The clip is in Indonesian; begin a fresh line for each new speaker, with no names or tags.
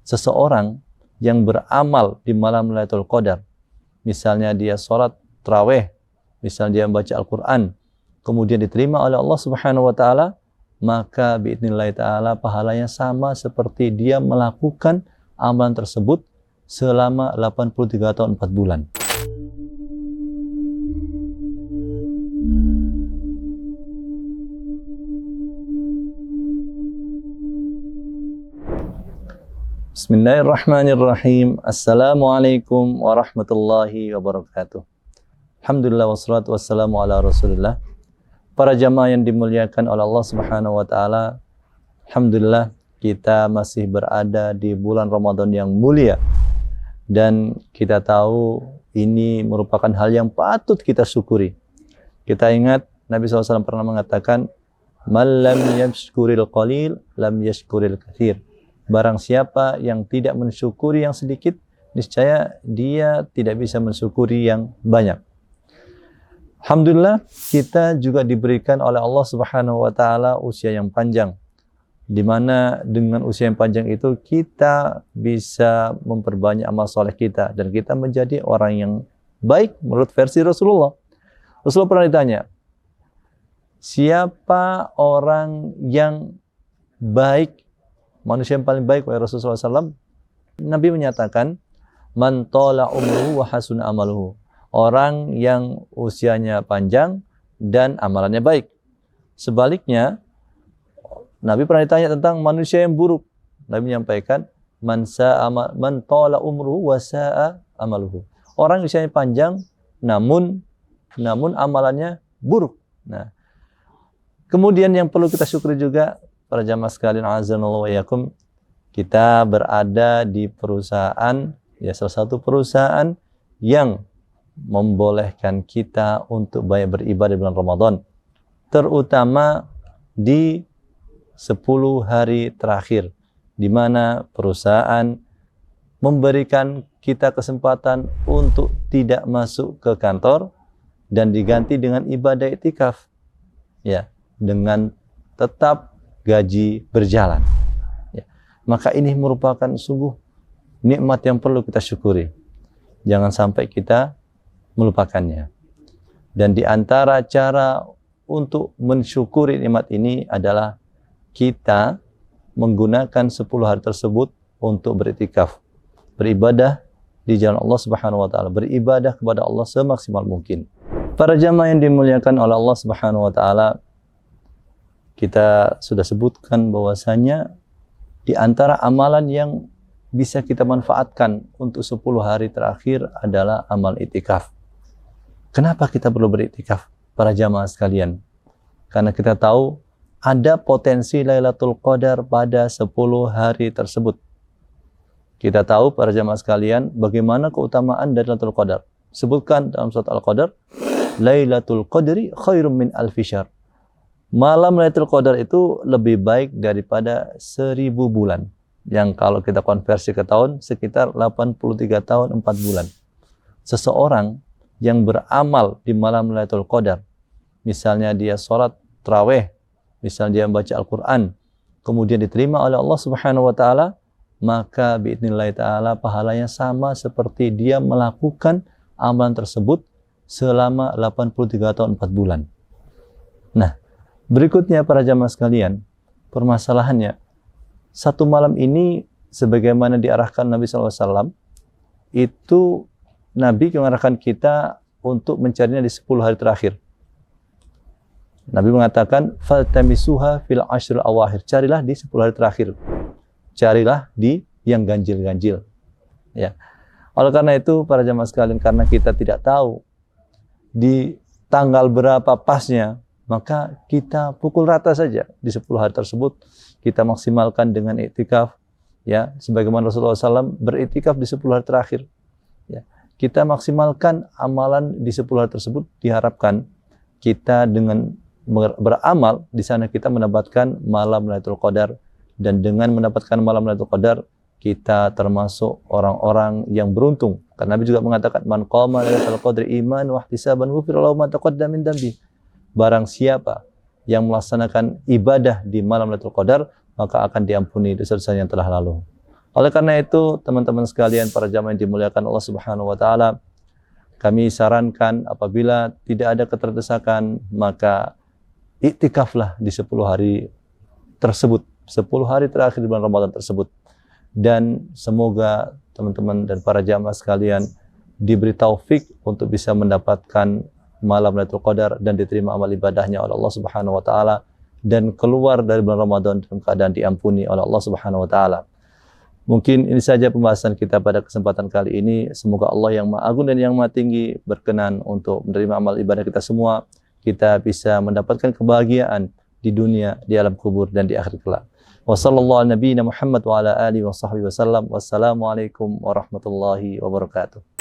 seseorang yang beramal di malam Lailatul Qadar, misalnya dia sholat tarawih, misalnya dia membaca Al-Quran, kemudian diterima oleh Allah Subhanahu wa Ta'ala, maka biidznillah ta'ala pahalanya sama seperti dia melakukan amalan tersebut selama 83 tahun 4 bulan. Bismillahirrahmanirrahim. Assalamualaikum warahmatullahi wabarakatuh. Alhamdulillah wassalatu wassalamu ala Rasulillah. Para jamaah yang dimuliakan oleh Allah Subhanahu wa Ta'ala, alhamdulillah kita masih berada di bulan Ramadan yang mulia, dan kita tahu ini merupakan hal yang patut kita syukuri. Kita ingat Nabi SAW pernah mengatakan, "Man lam yashkuril qalil lam yashkuril katsir." Barang siapa yang tidak mensyukuri yang sedikit, niscaya dia tidak bisa mensyukuri yang banyak. Alhamdulillah, kita juga diberikan oleh Allah Subhanahu wa Ta'ala usia yang panjang, di mana dengan usia yang panjang itu kita bisa memperbanyak amal soleh kita, dan kita menjadi orang yang baik menurut versi Rasulullah. Rasulullah pernah ditanya, siapa orang yang baik, manusia yang paling baik oleh Rasulullah SAW? Nabi menyatakan, man tola umruhu wa hasuna amaluhu, orang yang usianya panjang dan amalannya baik. Sebaliknya, Nabi pernah ditanya tentang manusia yang buruk. Nabi menyampaikan, man tola umruhu wa sa'a amaluhu, orang usianya panjang namun amalannya buruk. Nah, kemudian yang perlu kita syukuri juga, para jamaah sekalian, azanallahu wa iyyakum, kita berada di perusahaan, ya salah satu perusahaan yang membolehkan kita untuk banyak beribadah di bulan Ramadan, terutama di 10 hari terakhir, di mana perusahaan memberikan kita kesempatan untuk tidak masuk ke kantor dan diganti dengan ibadah iktikaf, ya, dengan tetap gaji berjalan. Ya. Maka ini merupakan sungguh nikmat yang perlu kita syukuri. Jangan sampai kita melupakannya. Dan di antara cara untuk mensyukuri nikmat ini adalah kita menggunakan 10 hari tersebut untuk beriktikaf, beribadah di jalan Allah Subhanahu wa Ta'ala, beribadah kepada Allah semaksimal mungkin. Para jamaah yang dimuliakan oleh Allah Subhanahu wa Ta'ala, kita sudah sebutkan bahwasanya di antara amalan yang bisa kita manfaatkan untuk 10 hari terakhir adalah amal iktikaf. Kenapa kita perlu beriktikaf, para jamaah sekalian? Karena kita tahu ada potensi Lailatul Qadar pada 10 hari tersebut. Kita tahu, para jamaah sekalian, bagaimana keutamaan dari Lailatul Qadar. Sebutkan dalam surat Al-Qadar, Lailatul Qadri khairum min alfi syahr. Malam Lailatul Qadar itu lebih baik daripada 1000 bulan. Yang kalau kita konversi ke tahun, sekitar 83 tahun 4 bulan. Seseorang yang beramal di malam Lailatul Qadar, misalnya dia sholat tarawih, misalnya dia membaca Al-Quran, kemudian diterima oleh Allah Subhanahu wa Ta'ala, maka biidznillah ta'ala pahalanya sama seperti dia melakukan amalan tersebut selama 83 tahun 4 bulan. Nah, berikutnya para jamaah sekalian, permasalahannya, satu malam ini sebagaimana diarahkan Nabi SAW, itu Nabi mengarahkan kita untuk mencarinya di 10 hari terakhir. Nabi mengatakan, faltamisuha fil ashril awakhir, carilah di 10 hari terakhir, carilah di yang ganjil-ganjil. Ya. Oleh karena itu, para jamaah sekalian, karena kita tidak tahu di tanggal berapa pasnya, maka kita pukul rata saja di 10 hari tersebut, kita maksimalkan dengan iktikaf, ya, sebagaimana Rasulullah SAW beriktikaf di 10 hari terakhir. Ya. Kita maksimalkan amalan di 10 hari tersebut, diharapkan kita dengan beramal di sana kita mendapatkan malam Lailatul Qadar, dan dengan mendapatkan malam Lailatul Qadar kita termasuk orang-orang yang beruntung. Karena Nabi juga mengatakan, man qama lailatul qadri iman wa ihtisaban ghufira lahu ma taqaddama min dhanbi. Barang siapa yang melaksanakan ibadah di malam Lailatul Qadar, maka akan diampuni dosa-dosa yang telah lalu. Oleh karena itu, teman-teman sekalian, para jamaah yang dimuliakan Allah Subhanahu wa taala, kami sarankan apabila tidak ada keterdesakan, maka iktikaflah di 10 hari tersebut, 10 hari terakhir di bulan Ramadan tersebut. Dan semoga teman-teman dan para jamaah sekalian diberi taufik untuk bisa mendapatkan malam Lailatul Qadar dan diterima amal ibadahnya oleh Allah Subhanahu wa taala dan keluar dari bulan Ramadan dalam keadaan diampuni oleh Allah Subhanahu wa taala. Mungkin ini saja pembahasan kita pada kesempatan kali ini. Semoga Allah yang Maha Agung dan yang Maha Tinggi berkenan untuk menerima amal ibadah kita semua. Kita bisa mendapatkan kebahagiaan di dunia, di alam kubur, dan di akhir kelak. Wassallallahu ala nabiyina Muhammad wa ala alihi wa sahbihi wasallam. Wassalamualaikum warahmatullahi wabarakatuh.